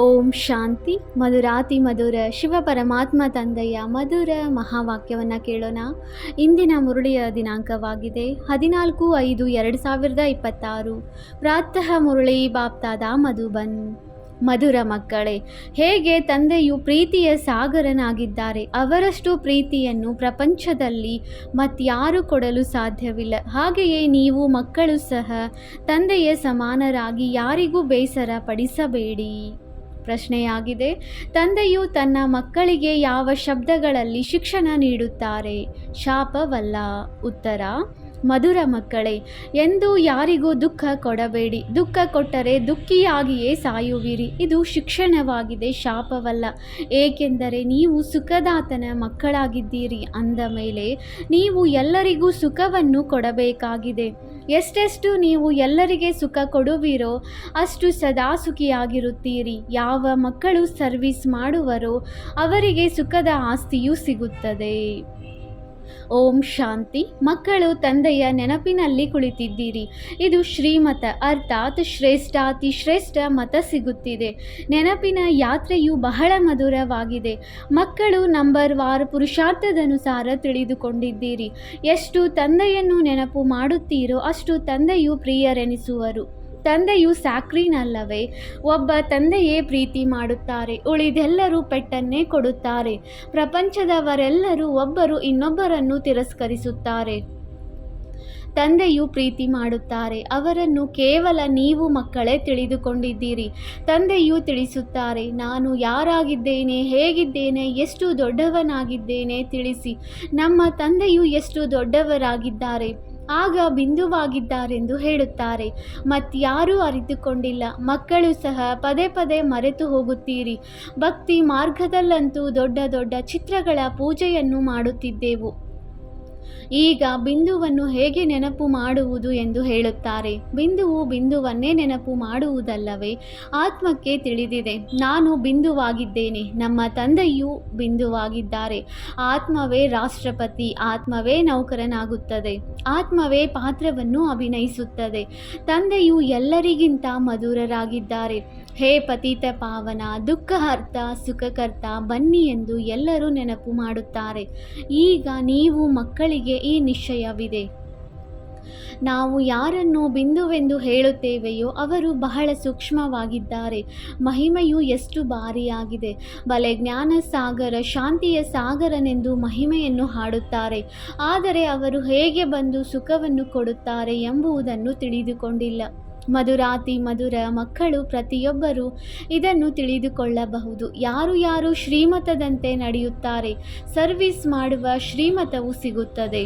ಓಂ ಶಾಂತಿ. ಮಧುರಾತಿ ಮಧುರ ಶಿವ ಪರಮಾತ್ಮ ತಂದೆಯ ಮಧುರ ಮಹಾವಾಕ್ಯವನ್ನು ಕೇಳೋಣ. ಇಂದಿನ ಮುರುಳಿಯ ದಿನಾಂಕವಾಗಿದೆ 14/5/2026. ಪ್ರಾತಃ ಮುರುಳಿ ಬಾಪ್ತಾದ ಮಧುಬನ್. ಮಧುರ ಮಕ್ಕಳೇ, ಹೇಗೆ ತಂದೆಯು ಪ್ರೀತಿಯ ಸಾಗರನಾಗಿದ್ದಾರೆ, ಅವರಷ್ಟು ಪ್ರೀತಿಯನ್ನು ಪ್ರಪಂಚದಲ್ಲಿ ಮತ್ಯಾರು ಕೊಡಲು ಸಾಧ್ಯವಿಲ್ಲ. ಹಾಗೆಯೇ ನೀವು ಮಕ್ಕಳು ಸಹ ತಂದೆಯ ಸಮಾನರಾಗಿ ಯಾರಿಗೂ ಬೇಸರ ಪಡಿಸಬೇಡಿ. ಪ್ರಶ್ನೆಯಾಗಿದೆ, ತಂದೆಯು ತನ್ನ ಮಕ್ಕಳಿಗೆ ಯಾವ ಶಬ್ದಗಳಲ್ಲಿ ಶಿಕ್ಷಣ ನೀಡುತ್ತಾರೆ? ಶಾಪವಲ್ಲ. ಉತ್ತರ, ಮಧುರ ಮಕ್ಕಳೇ, ಎಂದೂ ಯಾರಿಗೂ ದುಃಖ ಕೊಡಬೇಡಿ. ದುಃಖ ಕೊಟ್ಟರೆ ದುಃಖಿಯಾಗಿಯೇ ಸಾಯುವಿರಿ. ಇದು ಶಿಕ್ಷಣವಾಗಿದೆ, ಶಾಪವಲ್ಲ. ಏಕೆಂದರೆ ನೀವು ಸುಖದಾತನ ಮಕ್ಕಳಾಗಿದ್ದೀರಿ ಅಂದ ಮೇಲೆ ನೀವು ಎಲ್ಲರಿಗೂ ಸುಖವನ್ನು ಕೊಡಬೇಕಾಗಿದೆ. ಎಷ್ಟೆಷ್ಟು ನೀವು ಎಲ್ಲರಿಗೆ ಸುಖ ಕೊಡುವಿರೋ ಅಷ್ಟು ಸದಾ ಸುಖಿಯಾಗಿರುತ್ತೀರಿ. ಯಾವ ಮಕ್ಕಳು ಸರ್ವಿಸ್ ಮಾಡುವರೋ ಅವರಿಗೆ ಸುಖದ ಆಸ್ತಿಯೂ ಸಿಗುತ್ತದೆ. ಓಂ ಶಾಂತಿ. ಮಕ್ಕಳು ತಂದೆಯ ನೆನಪಿನಲ್ಲಿ ಕುಳಿತಿದ್ದೀರಿ. ಇದು ಶ್ರೀಮತ, ಅರ್ಥಾತ್ ಶ್ರೇಷ್ಠಾತಿ ಶ್ರೇಷ್ಠ ಮತ ಸಿಗುತ್ತಿದೆ. ನೆನಪಿನ ಯಾತ್ರೆಯು ಬಹಳ ಮಧುರವಾಗಿದೆ. ಮಕ್ಕಳು ನಂಬರ್ ವಾರ್ ಪುರುಷಾರ್ಥದನುಸಾರ ತಿಳಿದುಕೊಂಡಿದ್ದೀರಿ. ಎಷ್ಟು ತಂದೆಯನ್ನು ನೆನಪು ಮಾಡುತ್ತೀರೋ ಅಷ್ಟು ತಂದೆಯು ಪ್ರಿಯರೆನಿಸುವರು. ತಂದೆಯು ಸ್ಯಾಕ್ರಿನಲ್ಲವೇ? ಒಬ್ಬ ತಂದೆಯೇ ಪ್ರೀತಿ ಮಾಡುತ್ತಾರೆ, ಉಳಿದೆಲ್ಲರೂ ಪೆಟ್ಟನ್ನೇ ಕೊಡುತ್ತಾರೆ. ಪ್ರಪಂಚದವರೆಲ್ಲರೂ ಒಬ್ಬರು ಇನ್ನೊಬ್ಬರನ್ನು ತಿರಸ್ಕರಿಸುತ್ತಾರೆ. ತಂದೆಯು ಪ್ರೀತಿ ಮಾಡುತ್ತಾರೆ, ಅವರನ್ನು ಕೇವಲ ನೀವು ಮಕ್ಕಳೇ ತಿಳಿದುಕೊಂಡಿದ್ದೀರಿ. ತಂದೆಯು ತಿಳಿಸುತ್ತಾರೆ, ನಾನು ಯಾರಾಗಿದ್ದೇನೆ, ಹೇಗಿದ್ದೇನೆ, ಎಷ್ಟು ದೊಡ್ಡವನಾಗಿದ್ದೇನೆ ತಿಳಿಸಿ. ನಮ್ಮ ತಂದೆಯು ಎಷ್ಟು ದೊಡ್ಡವರಾಗಿದ್ದಾರೆ, ಆಗ ಬಿಂದುವಾಗಿದ್ದಾರೆಂದು ಹೇಳುತ್ತಾರೆ. ಮತ್ಯಾರೂ ಅರಿತುಕೊಂಡಿಲ್ಲ. ಮಕ್ಕಳು ಸಹ ಪದೇ ಪದೇ ಮರೆತು ಹೋಗುತ್ತೀರಿ. ಭಕ್ತಿ ಮಾರ್ಗದಲ್ಲಂತೂ ದೊಡ್ಡ ದೊಡ್ಡ ಚಿತ್ರಗಳ ಪೂಜೆಯನ್ನು ಮಾಡುತ್ತಿದ್ದೆವು. ಈಗ ಬಿಂದುವನ್ನು ಹೇಗೆ ನೆನಪು ಮಾಡುವುದು ಎಂದು ಹೇಳುತ್ತಾರೆ. ಬಿಂದುವು ಬಿಂದುವನ್ನೇ ನೆನಪು ಮಾಡುವುದಲ್ಲವೇ? ಆತ್ಮಕ್ಕೆ ತಿಳಿದಿದೆ, ನಾನು ಬಿಂದುವಾಗಿದ್ದೇನೆ, ನಮ್ಮ ತಂದೆಯೂ ಬಿಂದುವಾಗಿದ್ದಾರೆ. ಆತ್ಮವೇ ರಾಷ್ಟ್ರಪತಿ, ಆತ್ಮವೇ ನೌಕರನಾಗುತ್ತದೆ, ಆತ್ಮವೇ ಪಾತ್ರವನ್ನು ಅಭಿನಯಿಸುತ್ತದೆ. ತಂದೆಯು ಎಲ್ಲರಿಗಿಂತ ಮಧುರರಾಗಿದ್ದಾರೆ. ಹೇ ಪತಿತ ಪಾವನ, ದುಃಖಹರ್ತ, ಸುಖಕರ್ತ, ಬನ್ನಿ ಎಂದು ಎಲ್ಲರೂ ನೆನಪು ಮಾಡುತ್ತಾರೆ. ಈಗ ನೀವು ಮಕ್ಕಳಿಗೆ ಈ ನಿಶ್ಚಯವಿದೆ, ನಾವು ಯಾರನ್ನು ಬಿಂದುವೆಂದು ಹೇಳುತ್ತೇವೆಯೋ ಅವರು ಬಹಳ ಸೂಕ್ಷ್ಮವಾಗಿದ್ದಾರೆ. ಮಹಿಮೆಯು ಎಷ್ಟು ಭಾರಿಯಾಗಿದೆ. ಬಲೆ ಜ್ಞಾನ ಸಾಗರ, ಶಾಂತಿಯ ಸಾಗರನೆಂದು ಮಹಿಮೆಯನ್ನು ಹಾಡುತ್ತಾರೆ. ಆದರೆ ಅವರು ಹೇಗೆ ಬಂದು ಸುಖವನ್ನು ಕೊಡುತ್ತಾರೆ ಎಂಬುದನ್ನು ತಿಳಿದುಕೊಂಡಿಲ್ಲ. ಮಧುರಾತಿ ಮಧುರ ಮಕ್ಕಳು ಪ್ರತಿಯೊಬ್ಬರೂ ಇದನ್ನು ತಿಳಿದುಕೊಳ್ಳಬಹುದು. ಯಾರು ಯಾರು ಶ್ರೀಮತದಂತೆ ನಡೆಯುತ್ತಾರೆ, ಸರ್ವಿಸ್ ಮಾಡುವ ಶ್ರೀಮತವು ಸಿಗುತ್ತದೆ.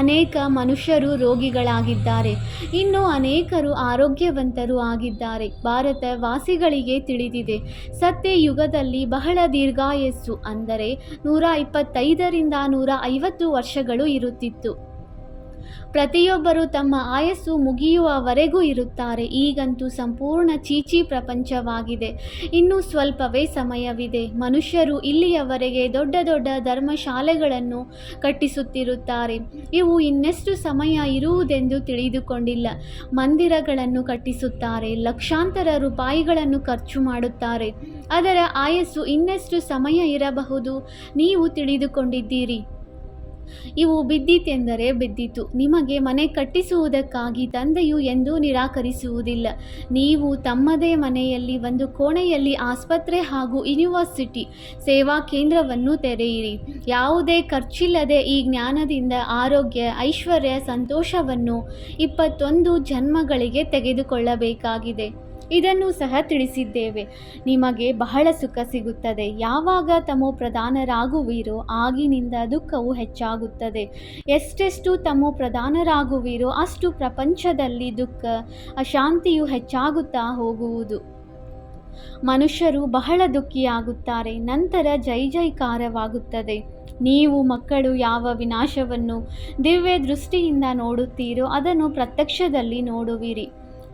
ಅನೇಕ ಮನುಷ್ಯರು ರೋಗಿಗಳಾಗಿದ್ದಾರೆ, ಇನ್ನು ಅನೇಕರು ಆರೋಗ್ಯವಂತರು ಆಗಿದ್ದಾರೆ. ಭಾರತ ವಾಸಿಗಳಿಗೆ ತಿಳಿದಿದೆ, ಸತ್ಯಯುಗದಲ್ಲಿ ಬಹಳ ದೀರ್ಘಾಯಸ್ಸು, ಅಂದರೆ 125ರಿಂದ 150 ವರ್ಷಗಳು ಇರುತ್ತಿತ್ತು. ಪ್ರತಿಯೊಬ್ಬರು ತಮ್ಮ ಆಯಸ್ಸು ಮುಗಿಯುವವರೆಗೂ ಇರುತ್ತಾರೆ. ಈಗಂತೂ ಸಂಪೂರ್ಣ ಚೀಚಿ ಪ್ರಪಂಚವಾಗಿದೆ. ಇನ್ನೂ ಸ್ವಲ್ಪವೇ ಸಮಯವಿದೆ. ಮನುಷ್ಯರು ಇಲ್ಲಿಯವರೆಗೆ ದೊಡ್ಡ ದೊಡ್ಡ ಧರ್ಮಶಾಲೆಗಳನ್ನು ಕಟ್ಟಿಸುತ್ತಿರುತ್ತಾರೆ. ಇವು ಇನ್ನೆಷ್ಟು ಸಮಯ ಇರುವುದೆಂದು ತಿಳಿದುಕೊಂಡಿಲ್ಲ. ಮಂದಿರಗಳನ್ನು ಕಟ್ಟಿಸುತ್ತಾರೆ, ಲಕ್ಷಾಂತರ ರೂಪಾಯಿಗಳನ್ನು ಖರ್ಚು ಮಾಡುತ್ತಾರೆ. ಅದರ ಆಯಸ್ಸು ಇನ್ನೆಷ್ಟು ಸಮಯ ಇರಬಹುದು ನೀವು ತಿಳಿದುಕೊಂಡಿದ್ದೀರಿ. ಇವು ಬಿದ್ದಿತೆಂದರೆ ಬಿದ್ದಿತು. ನಿಮಗೆ ಮನೆ ಕಟ್ಟಿಸುವುದಕ್ಕಾಗಿ ತಂದೆಯು ಎಂದೂ ನಿರಾಕರಿಸುವುದಿಲ್ಲ. ನೀವು ತಮ್ಮದೇ ಮನೆಯಲ್ಲಿ ಒಂದು ಕೋಣೆಯಲ್ಲಿ ಆಸ್ಪತ್ರೆ ಹಾಗೂ ಯೂನಿವರ್ಸಿಟಿ ಸೇವಾ ಕೇಂದ್ರವನ್ನು ತೆರೆಯಿರಿ. ಯಾವುದೇ ಖರ್ಚಿಲ್ಲದೆ ಈ ಜ್ಞಾನದಿಂದ ಆರೋಗ್ಯ, ಐಶ್ವರ್ಯ, ಸಂತೋಷವನ್ನು 21 ಜನ್ಮಗಳಿಗೆ ತೆಗೆದುಕೊಳ್ಳಬೇಕಾಗಿದೆ. ಇದನ್ನು ಸಹ ತಿಳಿಸಿದ್ದೇವೆ. ನಿಮಗೆ ಬಹಳ ಸುಖ ಸಿಗುತ್ತದೆ. ಯಾವಾಗ ತಮೋ ಪ್ರಧಾನರಾಗುವಿರೋ ಆಗಿನಿಂದ ದುಃಖವು ಹೆಚ್ಚಾಗುತ್ತದೆ. ಎಷ್ಟೆಷ್ಟು ತಮೋ ಪ್ರಧಾನರಾಗುವಿರೋ ಅಷ್ಟು ಪ್ರಪಂಚದಲ್ಲಿ ದುಃಖ, ಅಶಾಂತಿಯು ಹೆಚ್ಚಾಗುತ್ತಾ ಹೋಗುವುದು. ಮನುಷ್ಯರು ಬಹಳ ದುಃಖಿಯಾಗುತ್ತಾರೆ. ನಂತರ ಜೈ ಜೈಕಾರವಾಗುತ್ತದೆ. ನೀವು ಮಕ್ಕಳು ಯಾವ ವಿನಾಶವನ್ನು ದಿವ್ಯ ದೃಷ್ಟಿಯಿಂದ ನೋಡುತ್ತೀರೋ ಅದನ್ನು ಪ್ರತ್ಯಕ್ಷದಲ್ಲಿ ನೋಡುವಿರಿ.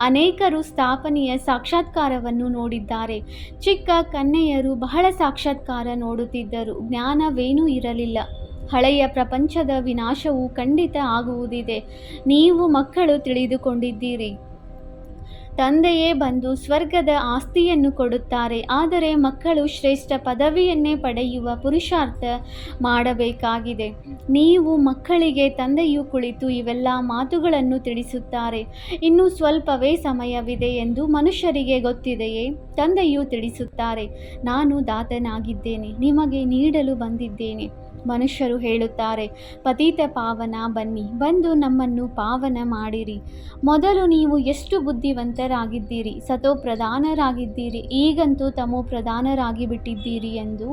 ಅನೇಕರು ಸ್ಥಾಪನೆಯ ಸಾಕ್ಷಾತ್ಕಾರವನ್ನು ನೋಡಿದ್ದಾರೆ. ಚಿಕ್ಕ ಕನ್ಯೆಯರು ಬಹಳ ಸಾಕ್ಷಾತ್ಕಾರ ನೋಡುತ್ತಿದ್ದರು. ಜ್ಞಾನವೇನೂ ಇರಲಿಲ್ಲ. ಹಳೆಯ ಪ್ರಪಂಚದ ವಿನಾಶವು ಖಂಡಿತ ಆಗುವುದಿದೆ. ನೀವು ಮಕ್ಕಳು ತಿಳಿದುಕೊಂಡಿದ್ದೀರಿ. ತಂದೆಯೇ ಬಂದು ಸ್ವರ್ಗದ ಆಸ್ತಿಯನ್ನು ಕೊಡುತ್ತಾರೆ. ಆದರೆ ಮಕ್ಕಳು ಶ್ರೇಷ್ಠ ಪದವಿಯನ್ನೇ ಪಡೆಯುವ ಪುರುಷಾರ್ಥ ಮಾಡಬೇಕಾಗಿದೆ. ನೀವು ಮಕ್ಕಳಿಗೆ ತಂದೆಯು ಕುಳಿತು ಇವೆಲ್ಲ ಮಾತುಗಳನ್ನು ತಿಳಿಸುತ್ತಾರೆ. ಇನ್ನೂ ಸ್ವಲ್ಪವೇ ಸಮಯವಿದೆ ಎಂದು ಮನುಷ್ಯರಿಗೆ ಗೊತ್ತಿದೆಯೇ? ತಂದೆಯು ತಿಳಿಸುತ್ತಾರೆ, ನಾನು ದಾತನಾಗಿದ್ದೇನೆ, ನಿಮಗೆ ನೀಡಲು ಬಂದಿದ್ದೇನೆ. ಮನುಷ್ಯರು ಹೇಳುತ್ತಾರೆ, ಪತಿತ ಪಾವನ ಬನ್ನಿ, ಬಂದು ನಮ್ಮನ್ನು ಪಾವನ ಮಾಡಿರಿ. ಮೊದಲು ನೀವು ಎಷ್ಟು ಬುದ್ಧಿವಂತರಾಗಿದ್ದೀರಿ, ಸತೋಪ್ರಧಾನರಾಗಿದ್ದೀರಿ, ಈಗಂತೂ ತಮೋ ಪ್ರಧಾನರಾಗಿ ಬಿಟ್ಟಿದ್ದೀರಿ ಎಂದು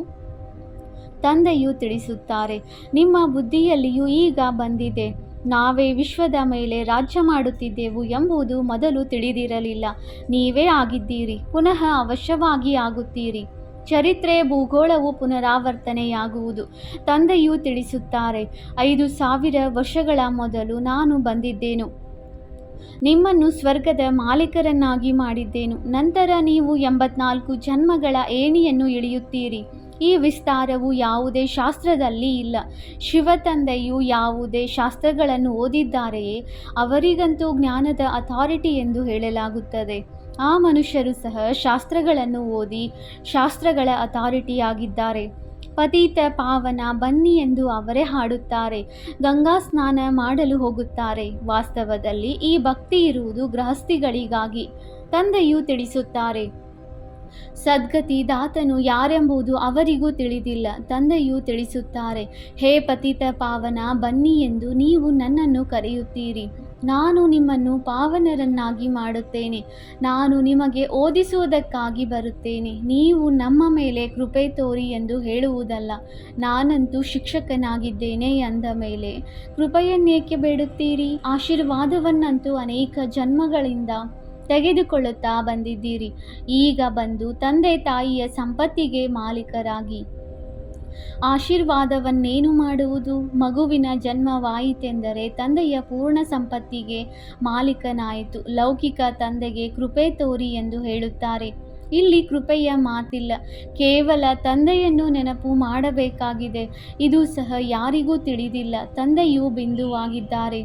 ತಂದೆಯು ತಿಳಿಸುತ್ತಾರೆ. ನಿಮ್ಮ ಬುದ್ಧಿಯಲ್ಲಿಯೂ ಈಗ ಬಂದಿದೆ. ನಾವೇ ವಿಶ್ವದ ಮೇಲೆ ರಾಜ್ಯ ಮಾಡುತ್ತಿದ್ದೆವು ಎಂಬುದು ಮೊದಲು ತಿಳಿದಿರಲಿಲ್ಲ. ನೀವೇ ಆಗಿದ್ದೀರಿ, ಪುನಃ ಅವಶ್ಯವಾಗಿ ಆಗುತ್ತೀರಿ. ಚರಿತ್ರೆ ಭೂಗೋಳವು ಪುನರಾವರ್ತನೆಯಾಗುವುದು. ತಂದೆಯು ತಿಳಿಸುತ್ತಾರೆ, 5,000 ವರ್ಷಗಳ ಮೊದಲು ನಾನು ಬಂದಿದ್ದೇನು, ನಿಮ್ಮನ್ನು ಸ್ವರ್ಗದ ಮಾಲೀಕರನ್ನಾಗಿ ಮಾಡಿದ್ದೇನು. ನಂತರ ನೀವು 84 ಜನ್ಮಗಳ ಏಣಿಯನ್ನು ಇಳಿಯುತ್ತೀರಿ. ಈ ವಿಸ್ತಾರವು ಯಾವುದೇ ಶಾಸ್ತ್ರದಲ್ಲಿ ಇಲ್ಲ. ಶಿವತಂದೆಯು ಯಾವುದೇ ಶಾಸ್ತ್ರಗಳನ್ನು ಓದಿದ್ದಾರೆಯೇ? ಅವರಿಗಂತೂ ಜ್ಞಾನದ ಅಥಾರಿಟಿ ಎಂದು ಹೇಳಲಾಗುತ್ತದೆ. ಆ ಮನುಷ್ಯರು ಸಹ ಶಾಸ್ತ್ರಗಳನ್ನು ಓದಿ ಶಾಸ್ತ್ರಗಳ ಅಥಾರಿಟಿಯಾಗಿದ್ದಾರೆ. ಪತಿತ ಪಾವನ ಬನ್ನಿ ಎಂದು ಅವರೇ ಹಾಡುತ್ತಾರೆ. ಗಂಗಾ ಸ್ನಾನ ಮಾಡಲು ಹೋಗುತ್ತಾರೆ. ವಾಸ್ತವದಲ್ಲಿ ಈ ಭಕ್ತಿ ಇರುವುದು ಗೃಹಸ್ಥಿಗಳಿಗಾಗಿ. ತಂದೆಯು ತಿಳಿಸುತ್ತಾರೆ, ಸದ್ಗತಿ ದಾತನು ಯಾರೆಂಬುದು ಅವರಿಗೂ ತಿಳಿದಿಲ್ಲ. ತಂದೆಯು ತಿಳಿಸುತ್ತಾರೆ, ಹೇ ಪತಿತ ಪಾವನ ಬನ್ನಿ ಎಂದು ನೀವು ನನ್ನನ್ನು ಕರೆಯುತ್ತೀರಿ. ನಾನು ನಿಮ್ಮನ್ನು ಪಾವನರನ್ನಾಗಿ ಮಾಡುತ್ತೇನೆ. ನಾನು ನಿಮಗೆ ಓದಿಸುವುದಕ್ಕಾಗಿ ಬರುತ್ತೇನೆ. ನೀವು ನಮ್ಮ ಮೇಲೆ ಕೃಪೆ ತೋರಿ ಎಂದು ಹೇಳುವುದಲ್ಲ. ನಾನಂತೂ ಶಿಕ್ಷಕನಾಗಿದ್ದೇನೆ ಎಂದ ಮೇಲೆ ಕೃಪೆಯನ್ನೇಕೆ ಬೇಡುತ್ತೀರಿ? ಆಶೀರ್ವಾದವನ್ನಂತೂ ಅನೇಕ ಜನ್ಮಗಳಿಂದ ತೆಗೆದುಕೊಳ್ಳುತ್ತಾ ಬಂದಿದ್ದೀರಿ. ಈಗ ಬಂದು ತಂದೆ ತಾಯಿಯ ಸಂಪತ್ತಿಗೆ ಮಾಲೀಕರಾಗಿ. ಆಶೀರ್ವಾದವನ್ನೇನು ಮಾಡುವುದು? ಮಗುವಿನ ಜನ್ಮವಾಯಿತೆಂದರೆ ತಂದೆಯ ಪೂರ್ಣ ಸಂಪತ್ತಿಗೆ ಮಾಲೀಕನಾಯಿತು. ಲೌಕಿಕ ತಂದೆಗೆ ಕೃಪೆ ತೋರಿ ಎಂದು ಹೇಳುತ್ತಾರೆ. ಇಲ್ಲಿ ಕೃಪೆಯ ಮಾತಿಲ್ಲ, ಕೇವಲ ತಂದೆಯನ್ನು ನೆನಪು ಮಾಡಬೇಕಾಗಿದೆ. ಇದು ಸಹ ಯಾರಿಗೂ ತಿಳಿದಿಲ್ಲ. ತಂದೆಯು ಬಿಂದುವಾಗಿದ್ದಾರೆ.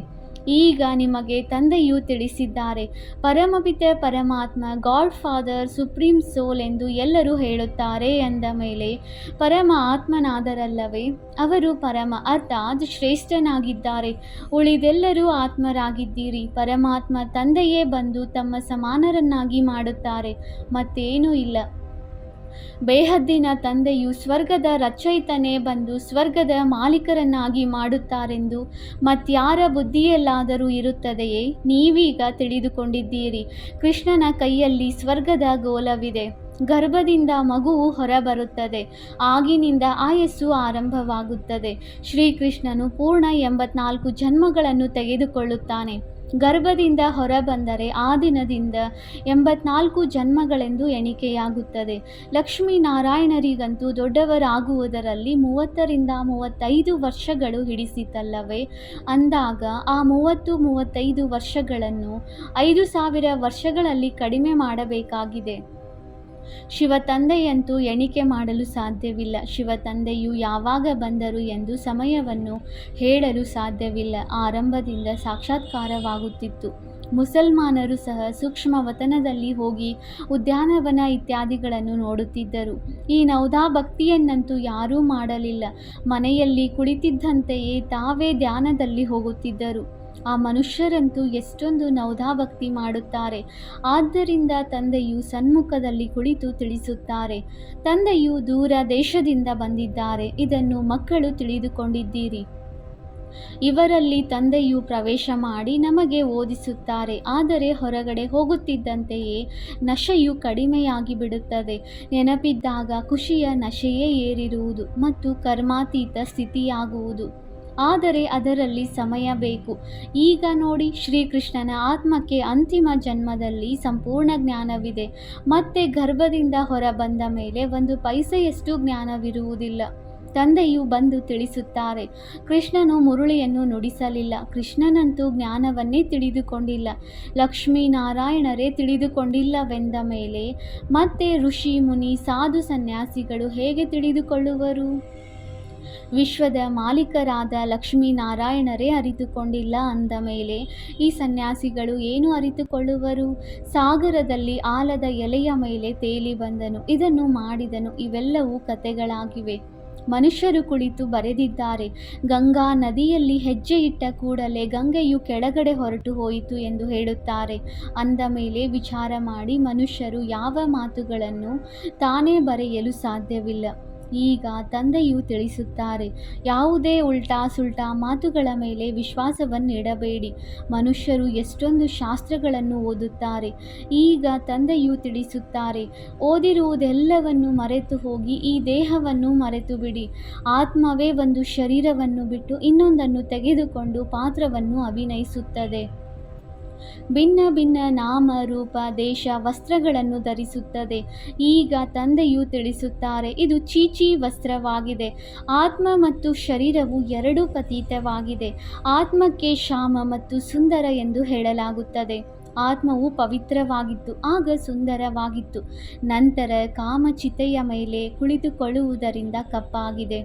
ಈಗ ನಿಮಗೆ ತಂದೆಯು ತಿಳಿಸಿದ್ದಾರೆ. ಪರಮಪಿತ ಪರಮಾತ್ಮ, ಗಾಡ್ ಫಾದರ್, ಸುಪ್ರೀಂ ಸೋಲ್ ಎಂದು ಎಲ್ಲರೂ ಹೇಳುತ್ತಾರೆ ಎಂದ ಮೇಲೆ ಪರಮ ಆತ್ಮನಾದರಲ್ಲವೇ? ಅವರು ಪರಮ ಅರ್ಥಾತ್ ಶ್ರೇಷ್ಠನಾಗಿದ್ದಾರೆ. ಉಳಿದೆಲ್ಲರೂ ಆತ್ಮರಾಗಿದ್ದೀರಿ. ಪರಮಾತ್ಮ ತಂದೆಯೇ ಬಂದು ತಮ್ಮ ಸಮಾನರನ್ನಾಗಿ ಮಾಡುತ್ತಾರೆ, ಮತ್ತೇನೂ ಇಲ್ಲ. ಬೇಹದ್ದಿನ ತಂದೆಯು ಸ್ವರ್ಗದ ರಚಯಿತನೇ ಬಂದು ಸ್ವರ್ಗದ ಮಾಲೀಕರನ್ನಾಗಿ ಮಾಡುತ್ತಾರೆಂದು ಮತ್ಯಾರ ಬುದ್ಧಿಯಲ್ಲಾದರೂ ಇರುತ್ತದೆಯೇ? ನೀವೀಗ ತಿಳಿದುಕೊಂಡಿದ್ದೀರಿ. ಕೃಷ್ಣನ ಕೈಯಲ್ಲಿ ಸ್ವರ್ಗದ ಗೋಲವಿದೆ. ಗರ್ಭದಿಂದ ಮಗುವು ಹೊರಬರುತ್ತದೆ. ಆಗಿನಿಂದ ಆಯಸ್ಸು ಆರಂಭವಾಗುತ್ತದೆ. ಶ್ರೀಕೃಷ್ಣನು ಪೂರ್ಣ 84 ಜನ್ಮಗಳನ್ನು ತೆಗೆದುಕೊಳ್ಳುತ್ತಾನೆ. ಗರ್ಭದಿಂದ ಹೊರಬಂದರೆ ಆ ದಿನದಿಂದ 84 ಜನ್ಮಗಳೆಂದು ಎಣಿಕೆಯಾಗುತ್ತದೆ. ಲಕ್ಷ್ಮೀನಾರಾಯಣರಿಗಂತೂ ದೊಡ್ಡವರಾಗುವುದರಲ್ಲಿ 30ರಿಂದ 35 ವರ್ಷಗಳು ಹಿಡಿಸಿತಲ್ಲವೇ? ಅಂದಾಗ ಆ 30-35 ವರ್ಷಗಳನ್ನು 5,000 ವರ್ಷಗಳಲ್ಲಿ ಕಡಿಮೆ ಮಾಡಬೇಕಾಗಿದೆ. ಶಿವತಂದೆಯಂತೂ ಎಣಿಕೆ ಮಾಡಲು ಸಾಧ್ಯವಿಲ್ಲ. ಶಿವತಂದೆಯು ಯಾವಾಗ ಬಂದರು ಎಂದು ಸಮಯವನ್ನು ಹೇಳಲು ಸಾಧ್ಯವಿಲ್ಲ. ಆರಂಭದಿಂದ ಸಾಕ್ಷಾತ್ಕಾರವಾಗುತ್ತಿತ್ತು. ಮುಸಲ್ಮಾನರು ಸಹ ಸೂಕ್ಷ್ಮ ವತನದಲ್ಲಿ ಹೋಗಿ ಉದ್ಯಾನವನ ಇತ್ಯಾದಿಗಳನ್ನು ನೋಡುತ್ತಿದ್ದರು. ಈ ನೌದಾ ಭಕ್ತಿಯನ್ನಂತೂ ಯಾರೂ ಮಾಡಲಿಲ್ಲ. ಮನೆಯಲ್ಲಿ ಕುಳಿತಿದ್ದಂತೆಯೇ ತಾವೇ ಧ್ಯಾನದಲ್ಲಿ ಹೋಗುತ್ತಿದ್ದರು. ಆ ಮನುಷ್ಯರಂತೂ ಎಷ್ಟೊಂದು ನೌದಾಭಕ್ತಿ ಮಾಡುತ್ತಾರೆ. ಆದ್ದರಿಂದ ತಂದೆಯು ಸನ್ಮುಖದಲ್ಲಿ ಕುಳಿತು ತಿಳಿಸುತ್ತಾರೆ. ತಂದೆಯು ದೂರ ದೇಶದಿಂದ ಬಂದಿದ್ದಾರೆ. ಇದನ್ನು ಮಕ್ಕಳು ತಿಳಿದುಕೊಂಡಿದ್ದೀರಿ. ಇವರಲ್ಲಿ ತಂದೆಯು ಪ್ರವೇಶ ಮಾಡಿ ನಮಗೆ ಓದಿಸುತ್ತಾರೆ. ಆದರೆ ಹೊರಗಡೆ ಹೋಗುತ್ತಿದ್ದಂತೆಯೇ ನಶೆಯು ಕಡಿಮೆಯಾಗಿ ಬಿಡುತ್ತದೆ. ನೆನಪಿದ್ದಾಗ ಖುಷಿಯ ನಶೆಯೇ ಏರಿರುವುದು ಮತ್ತು ಕರ್ಮಾತೀತ ಸ್ಥಿತಿಯಾಗುವುದು. ಆದರೆ ಅದರಲ್ಲಿ ಸಮಯ ಬೇಕು. ಈಗ ನೋಡಿ, ಶ್ರೀಕೃಷ್ಣನ ಆತ್ಮಕ್ಕೆ ಅಂತಿಮ ಜನ್ಮದಲ್ಲಿ ಸಂಪೂರ್ಣ ಜ್ಞಾನವಿದೆ. ಮತ್ತೆ ಗರ್ಭದಿಂದ ಹೊರಬಂದ ಮೇಲೆ 1 ಪೈಸೆಯಷ್ಟು ಜ್ಞಾನವಿರುವುದಿಲ್ಲ. ತಂದೆಯು ಬಂದು ತಿಳಿಸುತ್ತಾರೆ, ಕೃಷ್ಣನು ಮುರುಳಿಯನ್ನು ನುಡಿಸಲಿಲ್ಲ. ಕೃಷ್ಣನಂತೂ ಜ್ಞಾನವನ್ನೇ ತಿಳಿದುಕೊಂಡಿಲ್ಲ. ಲಕ್ಷ್ಮೀನಾರಾಯಣರೇ ತಿಳಿದುಕೊಂಡಿಲ್ಲವೆಂದ ಮೇಲೆ ಮತ್ತೆ ಋಷಿ ಮುನಿ ಸಾಧು ಸನ್ಯಾಸಿಗಳು ಹೇಗೆ ತಿಳಿದುಕೊಳ್ಳುವರು? ವಿಶ್ವದ ಮಾಲೀಕರಾದ ಲಕ್ಷ್ಮೀನಾರಾಯಣರೇ ಅರಿತುಕೊಂಡಿಲ್ಲ ಅಂದ ಮೇಲೆ ಈ ಸನ್ಯಾಸಿಗಳು ಏನು ಅರಿತುಕೊಳ್ಳುವರು? ಸಾಗರದಲ್ಲಿ ಆಲದ ಎಲೆಯ ಮೇಲೆ ತೇಲಿ ಬಂದನು, ಇದನ್ನು ಮಾಡಿದನು, ಇವೆಲ್ಲವೂ ಕಥೆಗಳಾಗಿವೆ. ಮನುಷ್ಯರು ಕುಳಿತು ಬರೆದಿದ್ದಾರೆ. ಗಂಗಾ ನದಿಯಲ್ಲಿ ಹೆಜ್ಜೆ ಇಟ್ಟ ಕೂಡಲೇ ಗಂಗೆಯು ಕೆಳಗಡೆ ಹೊರಟು ಹೋಯಿತು ಎಂದು ಹೇಳುತ್ತಾರೆ. ಅಂದ ಮೇಲೆ ವಿಚಾರ ಮಾಡಿ ಮನುಷ್ಯರು ಯಾವ ಮಾತುಗಳನ್ನು ತಾನೇ ಬರೆಯಲು ಸಾಧ್ಯವಿಲ್ಲ. ಈಗ ತಂದೆಯು ತಿಳಿಸುತ್ತಾರೆ, ಯಾವುದೇ ಉಲ್ಟಾ ಸುಲ್ಟಾ ಮಾತುಗಳ ಮೇಲೆ ವಿಶ್ವಾಸವನ್ನಿಡಬೇಡಿ. ಮನುಷ್ಯರು ಎಷ್ಟೊಂದು ಶಾಸ್ತ್ರಗಳನ್ನು ಓದುತ್ತಾರೆ. ಈಗ ತಂದೆಯು ತಿಳಿಸುತ್ತಾರೆ, ಓದಿರುವುದೆಲ್ಲವನ್ನು ಮರೆತು ಹೋಗಿ ಈ ದೇಹವನ್ನು ಮರೆತು ಬಿಡಿ. ಆತ್ಮವೇ ಒಂದು ಶರೀರವನ್ನು ಬಿಟ್ಟು ಇನ್ನೊಂದನ್ನು ತೆಗೆದುಕೊಂಡು ಪಾತ್ರವನ್ನು ಅಭಿನಯಿಸುತ್ತದೆ. ಭಿನ್ನ ಭಿನ್ನ ನಾಮ ರೂಪ ದೇಶ ವಸ್ತ್ರಗಳನ್ನು ಧರಿಸುತ್ತದೆ. ಈಗ ತಂದೆಯು ತಿಳಿಸುತ್ತಾರೆ, ಇದು ಚೀಚಿ ವಸ್ತ್ರವಾಗಿದೆ. ಆತ್ಮ ಮತ್ತು ಶರೀರವು ಎರಡೂ ಪತಿತವಾಗಿದೆ. ಆತ್ಮಕ್ಕೆ ಶ್ಯಾಮ ಮತ್ತು ಸುಂದರ ಎಂದು ಹೇಳಲಾಗುತ್ತದೆ. ಆತ್ಮವು ಪವಿತ್ರವಾಗಿತ್ತು, ಆಗ ಸುಂದರವಾಗಿತ್ತು. ನಂತರ ಕಾಮಚಿತೆಯ ಮೇಲೆ ಕುಳಿತುಕೊಳ್ಳುವುದರಿಂದ ಕಪ್ಪಾಗಿದೆ.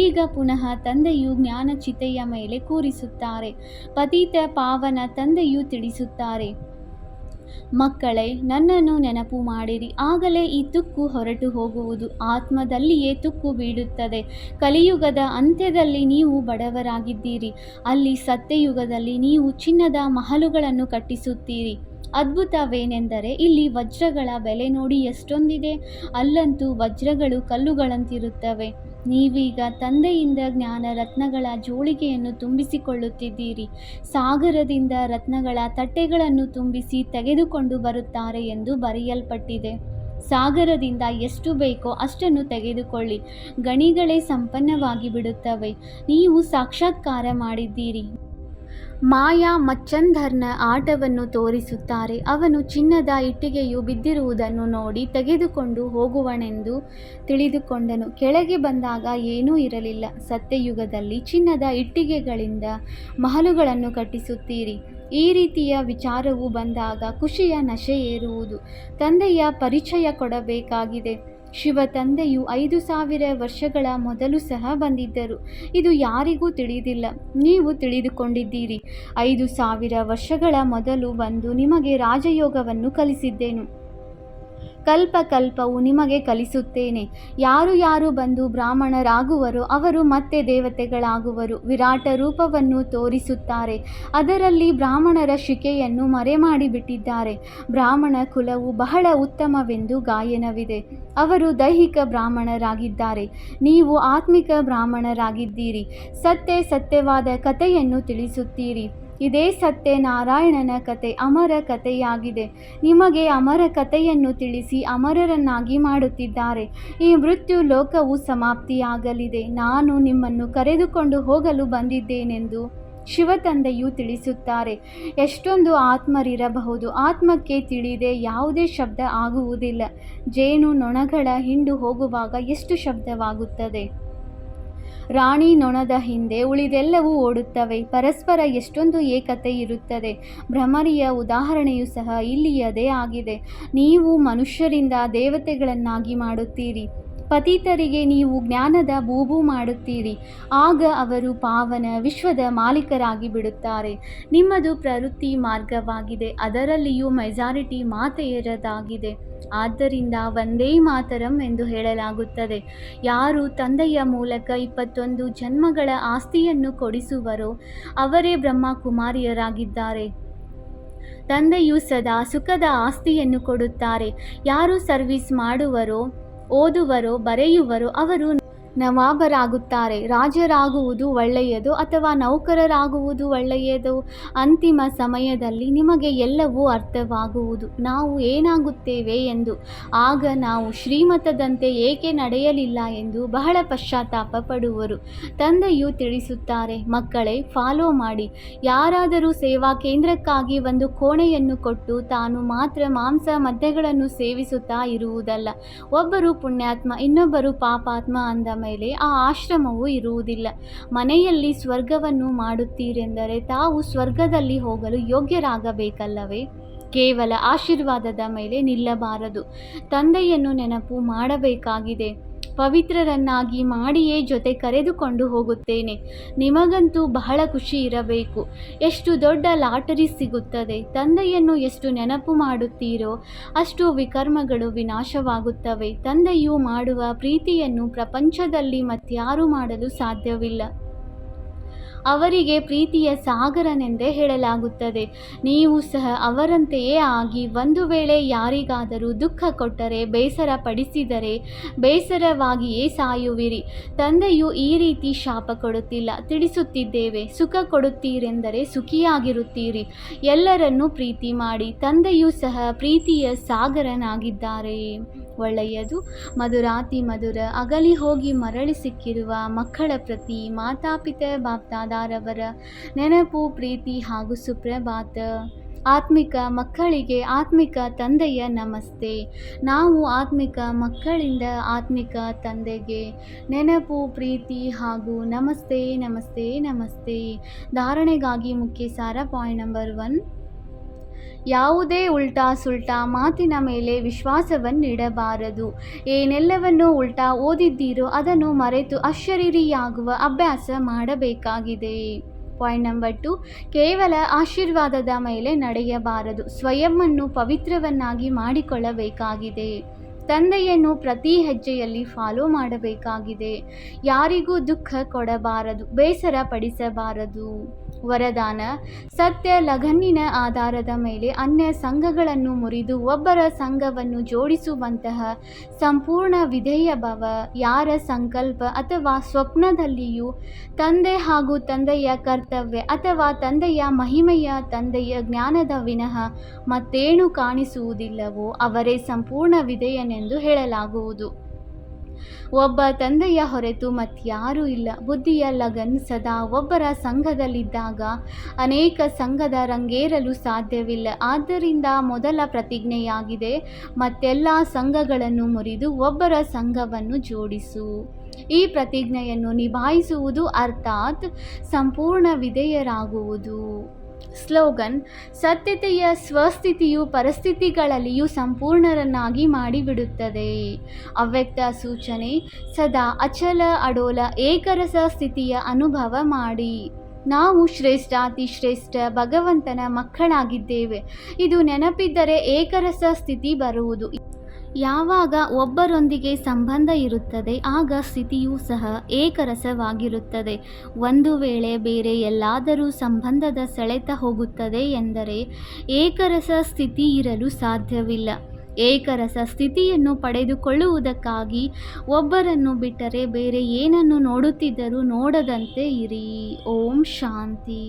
ಈಗ ಪುನಃ ತಂದೆಯು ಜ್ಞಾನಚಿತೆಯ ಮೇಲೆ ಕೂರಿಸುತ್ತಾರೆ. ಪತಿತ ಪಾವನ ತಂದೆಯು ತಿಳಿಸುತ್ತಾರೆ, ಮಕ್ಕಳೇ, ನನ್ನನ್ನು ನೆನಪು ಮಾಡಿರಿ, ಆಗಲೇ ಈ ತುಕ್ಕು ಹೊರಟು ಹೋಗುವುದು. ಆತ್ಮದಲ್ಲಿಯೇ ತುಕ್ಕು ಬೀಳುತ್ತದೆ. ಕಲಿಯುಗದ ಅಂತ್ಯದಲ್ಲಿ ನೀವು ಬಡವರಾಗಿದ್ದೀರಿ. ಅಲ್ಲಿ ಸತ್ಯಯುಗದಲ್ಲಿ ನೀವು ಚಿನ್ನದ ಮಹಲುಗಳನ್ನು ಕಟ್ಟಿಸುತ್ತೀರಿ. ಅದ್ಭುತವೇನೆಂದರೆ ಇಲ್ಲಿ ವಜ್ರಗಳ ಬೆಲೆ ನೋಡಿ ಎಷ್ಟೊಂದಿದೆ. ಅಲ್ಲಂತೂ ವಜ್ರಗಳು ಕಲ್ಲುಗಳಂತಿರುತ್ತವೆ. ನೀವೀಗ ತಂದೆಯಿಂದ ಜ್ಞಾನ ರತ್ನಗಳ ಜೋಳಿಗೆಯನ್ನು ತುಂಬಿಸಿಕೊಳ್ಳುತ್ತಿದ್ದೀರಿ. ಸಾಗರದಿಂದ ರತ್ನಗಳ ತಟ್ಟೆಗಳನ್ನು ತುಂಬಿಸಿ ತೆಗೆದುಕೊಂಡು ಬರುತ್ತಾರೆ ಎಂದು ಬರೆಯಲ್ಪಟ್ಟಿದೆ. ಸಾಗರದಿಂದ ಎಷ್ಟು ಬೇಕೋ ಅಷ್ಟನ್ನು ತೆಗೆದುಕೊಳ್ಳಿ, ಗಣಿಗಳೇ ಸಂಪನ್ನವಾಗಿ ಬಿಡುತ್ತವೆ. ನೀವು ಸಾಕ್ಷಾತ್ಕಾರ ಮಾಡಿದ್ದೀರಿ. ಮಾಯಾ ಮಚ್ಚಂಧರ್ನ ಆಟವನ್ನು ತೋರಿಸುತ್ತಾರೆ. ಅವನು ಚಿನ್ನದ ಇಟ್ಟಿಗೆಯು ಬಿದ್ದಿರುವುದನ್ನು ನೋಡಿ ತೆಗೆದುಕೊಂಡು ಹೋಗುವನೆಂದು ತಿಳಿದುಕೊಂಡನು. ಕೆಳಗೆ ಬಂದಾಗ ಏನೂ ಇರಲಿಲ್ಲ. ಸತ್ಯಯುಗದಲ್ಲಿ ಚಿನ್ನದ ಇಟ್ಟಿಗೆಗಳಿಂದ ಮಹಲುಗಳನ್ನು ಕಟ್ಟಿಸುತ್ತೀರಿ. ಈ ರೀತಿಯ ವಿಚಾರವು ಬಂದಾಗ ಖುಷಿಯ ನಶೆ ಏರುವುದು. ತಂದೆಯ ಪರಿಚಯ ಕೊಡಬೇಕಾಗಿದೆ. ಶಿವ ತಂದೆಯು 5,000 ವರ್ಷಗಳ ಮೊದಲು ಸಹ ಬಂದಿದ್ದರು. ಇದು ಯಾರಿಗೂ ತಿಳಿದಿಲ್ಲ. ನೀವು ತಿಳಿದುಕೊಂಡಿದ್ದೀರಿ. 5,000 ವರ್ಷಗಳ ಮೊದಲು ಬಂದು ನಿಮಗೆ ರಾಜಯೋಗವನ್ನು ಕಲಿಸಿದ್ದೆನು. ಕಲ್ಪಕಲ್ಪವು ನಿಮಗೆ ಕಲಿಸುತ್ತೇನೆ. ಯಾರು ಯಾರು ಬಂದು ಬ್ರಾಹ್ಮಣರಾಗುವರೋ ಅವರು ಮತ್ತೆ ದೇವತೆಗಳಾಗುವರು. ವಿರಾಟ ರೂಪವನ್ನು ತೋರಿಸುತ್ತಾರೆ. ಅದರಲ್ಲಿ ಬ್ರಾಹ್ಮಣರ ಶಿಕೆಯನ್ನು ಮರೆಮಾಡಿಬಿಟ್ಟಿದ್ದಾರೆ. ಬ್ರಾಹ್ಮಣ ಕುಲವು ಬಹಳ ಉತ್ತಮವೆಂದು ಗಾಯನವಿದೆ. ಅವರು ದೈಹಿಕ ಬ್ರಾಹ್ಮಣರಾಗಿದ್ದಾರೆ. ನೀವು ಆತ್ಮಿಕ ಬ್ರಾಹ್ಮಣರಾಗಿದ್ದೀರಿ. ಸತ್ಯವಾದ ಕಥೆಯನ್ನು ತಿಳಿಸುತ್ತೀರಿ. ಇದೇ ಸತ್ಯನಾರಾಯಣನ ಕತೆ, ಅಮರ ಕಥೆಯಾಗಿದೆ. ನಿಮಗೆ ಅಮರ ಕಥೆಯನ್ನು ತಿಳಿಸಿ ಅಮರರನ್ನಾಗಿ ಮಾಡುತ್ತಿದ್ದಾರೆ. ಈ ಮೃತ್ಯು ಲೋಕವು ಸಮಾಪ್ತಿಯಾಗಲಿದೆ. ನಾನು ನಿಮ್ಮನ್ನು ಕರೆದುಕೊಂಡು ಹೋಗಲು ಬಂದಿದ್ದೇನೆಂದು ಶಿವತಂದೆಯು ತಿಳಿಸುತ್ತಾರೆ. ಎಷ್ಟೊಂದು ಆತ್ಮರಿರಬಹುದು. ಆತ್ಮಕ್ಕೆ ತಿಳಿದೇ ಯಾವುದೇ ಶಬ್ದ ಆಗುವುದಿಲ್ಲ. ಜೇನು ನೊಣಗಳ ಹಿಂಡು ಹೋಗುವಾಗ ಎಷ್ಟು ಶಬ್ದವಾಗುತ್ತದೆ. ರಾಣಿ ನೊಣದ ಹಿಂದೆ ಉಳಿದೆಲ್ಲವೂ ಓಡುತ್ತವೆ. ಪರಸ್ಪರ ಎಷ್ಟೊಂದು ಏಕತೆ ಇರುತ್ತದೆ. ಭ್ರಮರಿಯ ಉದಾಹರಣೆಯೂ ಸಹ ಇಲ್ಲಿಯದೇ ಆಗಿದೆ. ನೀವು ಮನುಷ್ಯರಿಂದ ದೇವತೆಗಳನ್ನಾಗಿ ಮಾಡುತ್ತೀರಿ. ಪತಿತರಿಗೆ ನೀವು ಜ್ಞಾನದ ಬೂಬು ಮಾಡುತ್ತೀರಿ. ಆಗ ಅವರು ಪಾವನ ವಿಶ್ವದ ಮಾಲೀಕರಾಗಿ ಬಿಡುತ್ತಾರೆ. ನಿಮ್ಮದು ಪ್ರವೃತ್ತಿ ಮಾರ್ಗವಾಗಿದೆ. ಅದರಲ್ಲಿಯೂ ಮೆಜಾರಿಟಿ ಮಾತೆಯರದಾಗಿದೆ. ಆದ್ದರಿಂದ ವಂದೇ ಮಾತರಂ ಎಂದು ಹೇಳಲಾಗುತ್ತದೆ. ಯಾರು ತಂದೆಯ ಮೂಲಕ 21 ಜನ್ಮಗಳ ಆಸ್ತಿಯನ್ನು ಕೊಡಿಸುವರೋ ಅವರೇ ಬ್ರಹ್ಮಕುಮಾರಿಯರಾಗಿದ್ದಾರೆ. ತಂದೆಯು ಸದಾ ಸುಖದ ಆಸ್ತಿಯನ್ನು ಕೊಡುತ್ತಾರೆ. ಯಾರು ಸರ್ವಿಸ್ ಮಾಡುವರೋ, ಓದುವರೋ, ಬರೆಯುವರೋ ಅವರು ನವಾಬರಾಗುತ್ತಾರೆ. ರಾಜರಾಗುವುದು ಒಳ್ಳೆಯದು ಅಥವಾ ನೌಕರರಾಗುವುದು ಒಳ್ಳೆಯದು? ಅಂತಿಮ ಸಮಯದಲ್ಲಿ ನಿಮಗೆ ಎಲ್ಲವೂ ಅರ್ಥವಾಗುವುದು, ನಾವು ಏನಾಗುತ್ತೇವೆ ಎಂದು. ಆಗ ನಾವು ಶ್ರೀಮತದಂತೆ ಏಕೆ ನಡೆಯಲಿಲ್ಲ ಎಂದು ಬಹಳ ಪಶ್ಚಾತ್ತಾಪ ಪಡುವರು. ತಂದೆಯು ತಿಳಿಸುತ್ತಾರೆ, ಮಕ್ಕಳೇ, ಫಾಲೋ ಮಾಡಿ. ಯಾರಾದರೂ ಸೇವಾ ಕೇಂದ್ರಕ್ಕಾಗಿ ಒಂದು ಕೋಣೆಯನ್ನು ಕೊಟ್ಟು ತಾನು ಮಾತ್ರ ಮಾಂಸ ಮದ್ಯಗಳನ್ನು ಸೇವಿಸುತ್ತಾ ಇರುವುದಲ್ಲ. ಒಬ್ಬರು ಪುಣ್ಯಾತ್ಮ, ಇನ್ನೊಬ್ಬರು ಪಾಪಾತ್ಮ ಅಂದ ಮೇಲೆ ಆ ಆಶ್ರಮವು ಇರುವುದಿಲ್ಲ. ಮನೆಯಲ್ಲಿ ಸ್ವರ್ಗವನ್ನು ಮಾಡುತ್ತೀರೆಂದರೆ ತಾವು ಸ್ವರ್ಗದಲ್ಲಿ ಹೋಗಲು ಯೋಗ್ಯರಾಗಬೇಕಲ್ಲವೇ? ಕೇವಲ ಆಶೀರ್ವಾದದ ಮೇಲೆ ನಿಲ್ಲಬಾರದು. ತಂದೆಯನ್ನು ನೆನಪು ಮಾಡಬೇಕಾಗಿದೆ. ಪವಿತ್ರರನ್ನಾಗಿ ಮಾಡಿಯೇ ಜೊತೆ ಕರೆದುಕೊಂಡು ಹೋಗುತ್ತೇನೆ. ನಿಮಗಂತೂ ಬಹಳ ಖುಷಿ ಇರಬೇಕು. ಎಷ್ಟು ದೊಡ್ಡ ಲಾಟರಿ ಸಿಗುತ್ತದೆ. ತಂದೆಯನ್ನು ಎಷ್ಟು ನೆನಪು ಮಾಡುತ್ತೀರೋ ಅಷ್ಟು ವಿಕರ್ಮಗಳು ವಿನಾಶವಾಗುತ್ತವೆ. ತಂದೆಯು ಮಾಡುವ ಪ್ರೀತಿಯನ್ನು ಪ್ರಪಂಚದಲ್ಲಿ ಮತ್ಯಾರೂ ಮಾಡಲು ಸಾಧ್ಯವಿಲ್ಲ. ಅವರಿಗೆ ಪ್ರೀತಿಯ ಸಾಗರನೆಂದೇ ಹೇಳಲಾಗುತ್ತದೆ. ನೀವು ಸಹ ಅವರಂತೆಯೇ ಆಗಿ ಒಂದು ವೇಳೆ ಯಾರಿಗಾದರೂ ದುಃಖ ಕೊಟ್ಟರೆ, ಬೇಸರ ಪಡಿಸಿದರೆ ಬೇಸರವಾಗಿಯೇ ಸಾಯುವಿರಿ. ತಂದೆಯು ಈ ರೀತಿ ಶಾಪ ಕೊಡುತ್ತಿಲ್ಲ, ತಿಳಿಸುತ್ತಿದ್ದೇವೆ. ಸುಖ ಕೊಡುತ್ತೀರೆಂದರೆ ಸುಖಿಯಾಗಿರುತ್ತೀರಿ. ಎಲ್ಲರನ್ನೂ ಪ್ರೀತಿ ಮಾಡಿ. ತಂದೆಯೂ ಸಹ ಪ್ರೀತಿಯ ಸಾಗರನಾಗಿದ್ದಾರೆ. ಒಳ್ಳೆಯದು. ಮಧುರಾತಿ ಮಧುರ ಅಗಲಿ ಹೋಗಿ ಮರಳಿ ಸಿಕ್ಕಿರುವ ಮಕ್ಕಳ ಪ್ರತಿ ಮಾತಾಪಿತ ಬಾಪ್ದಾದಾರವರ ನೆನಪು, ಪ್ರೀತಿ ಹಾಗೂ ಸುಪ್ರಭಾತ. ಆತ್ಮಿಕ ಮಕ್ಕಳಿಗೆ ಆತ್ಮಿಕ ತಂದೆಯ ನಮಸ್ತೆ. ನಾವು ಆತ್ಮಿಕ ಮಕ್ಕಳಿಂದ ಆತ್ಮಿಕ ತಂದೆಗೆ ನೆನಪು, ಪ್ರೀತಿ ಹಾಗೂ ನಮಸ್ತೆ ನಮಸ್ತೆ ನಮಸ್ತೆ. ಧಾರಣೆಗಾಗಿ ಮುಖ್ಯ ಸಾರ ಪಾಯಿಂಟ್ ನಂಬರ್ 1. ಯಾವುದೇ ಉಲ್ಟಾ ಸುಲ್ಟಾ ಮಾತಿನ ಮೇಲೆ ವಿಶ್ವಾಸವನ್ನಿಡಬಾರದು. ಏನೆಲ್ಲವನ್ನು ಉಲ್ಟಾ ಓದಿದ್ದೀರೋ ಅದನ್ನು ಮರೆತು ಅಶರೀರಿಯಾಗುವ ಅಭ್ಯಾಸ ಮಾಡಬೇಕಾಗಿದೆ. Point number 2. ಕೇವಲ ಆಶೀರ್ವಾದದ ಮೇಲೆ ನಡೆಯಬಾರದು. ಸ್ವಯಂವನ್ನು ಪವಿತ್ರವನ್ನಾಗಿ ಮಾಡಿಕೊಳ್ಳಬೇಕಾಗಿದೆ. ತಂದೆಯನ್ನು ಪ್ರತಿ ಹೆಜ್ಜೆಯಲ್ಲಿ ಫಾಲೋ ಮಾಡಬೇಕಾಗಿದೆ. ಯಾರಿಗೂ ದುಃಖ ಕೊಡಬಾರದು, ಬೇಸರ ಪಡಿಸಬಾರದು. ವರದಾನ: ಸತ್ಯ ಲಘನ್ನಿನ ಆಧಾರದ ಮೇಲೆ ಅನ್ಯ ಸಂಘಗಳನ್ನು ಮುರಿದು ಒಬ್ಬರ ಸಂಘವನ್ನು ಜೋಡಿಸುವಂತಹ ಸಂಪೂರ್ಣ ವಿಧೇಯ ಭವ. ಯಾರ ಸಂಕಲ್ಪ ಅಥವಾ ಸ್ವಪ್ನದಲ್ಲಿಯೂ ತಂದೆ ಹಾಗೂ ತಂದೆಯ ಕರ್ತವ್ಯ ಅಥವಾ ತಂದೆಯ ಮಹಿಮೆಯ, ತಂದೆಯ ಜ್ಞಾನದ ವಿನಃ ಮತ್ತೇನು ಕಾಣಿಸುವುದಿಲ್ಲವೋ ಅವರೇ ಸಂಪೂರ್ಣ ವಿಧೇಯನೆಂದು ಹೇಳಲಾಗುವುದು. ಒಬ್ಬ ತಂದೆಯ ಹೊರತು ಮತ್ಯಾರೂ ಇಲ್ಲ. ಬುದ್ಧಿಯ ಲಗನ್ ಸದಾ ಒಬ್ಬರ ಸಂಘದಲ್ಲಿದ್ದಾಗ ಅನೇಕ ಸಂಘದ ರಂಗೇರಲು ಸಾಧ್ಯವಿಲ್ಲ. ಆದ್ದರಿಂದ ಮೊದಲ ಪ್ರತಿಜ್ಞೆಯಾಗಿದೆ, ಮತ್ತೆಲ್ಲ ಸಂಘಗಳನ್ನು ಮುರಿದು ಒಬ್ಬರ ಸಂಘವನ್ನು ಜೋಡಿಸು. ಈ ಪ್ರತಿಜ್ಞೆಯನ್ನು ನಿಭಾಯಿಸುವುದು ಅರ್ಥಾತ್ ಸಂಪೂರ್ಣ ವಿಧೇಯರಾಗುವುದು. ಸ್ಲೋಗನ್: ಸತ್ಯತೆಯ ಸ್ವಸ್ಥಿತಿಯು ಪರಿಸ್ಥಿತಿಗಳಲ್ಲಿಯೂ ಸಂಪೂರ್ಣರನ್ನಾಗಿ ಮಾಡಿಬಿಡುತ್ತದೆ. ಅವ್ಯಕ್ತ ಸೂಚನೆ: ಸದಾ ಅಚಲ ಅಡೋಲ ಏಕರಸ ಸ್ಥಿತಿಯ ಅನುಭವ ಮಾಡಿ. ನಾವು ಶ್ರೇಷ್ಠಾತಿ ಶ್ರೇಷ್ಠ ಭಗವಂತನ ಮಕ್ಕಳಾಗಿದ್ದೇವೆ. ಇದು ನೆನಪಿದ್ದರೆ ಏಕರಸ ಸ್ಥಿತಿ ಬರುವುದು. ಯಾವಾಗ ಒಬ್ಬರೊಂದಿಗೆ ಸಂಬಂಧ ಇರುತ್ತದೆ ಆಗ ಸ್ಥಿತಿಯೂ ಸಹ ಏಕರಸವಾಗಿರುತ್ತದೆ. ಒಂದು ವೇಳೆ ಬೇರೆ ಎಲ್ಲಾದರೂ ಸಂಬಂಧದ ಸೆಳೆತ ಹೋಗುತ್ತದೆ ಎಂದರೆ ಏಕರಸ ಸ್ಥಿತಿ ಇರಲು ಸಾಧ್ಯವಿಲ್ಲ. ಏಕರಸ ಸ್ಥಿತಿಯನ್ನು ಪಡೆದುಕೊಳ್ಳುವುದಕ್ಕಾಗಿ ಒಬ್ಬರನ್ನು ಬಿಟ್ಟರೆ ಬೇರೆ ಏನನ್ನು ನೋಡುತ್ತಿದ್ದರೂ ನೋಡದಂತೆ ಇರಿ. ಓಂ ಶಾಂತಿ.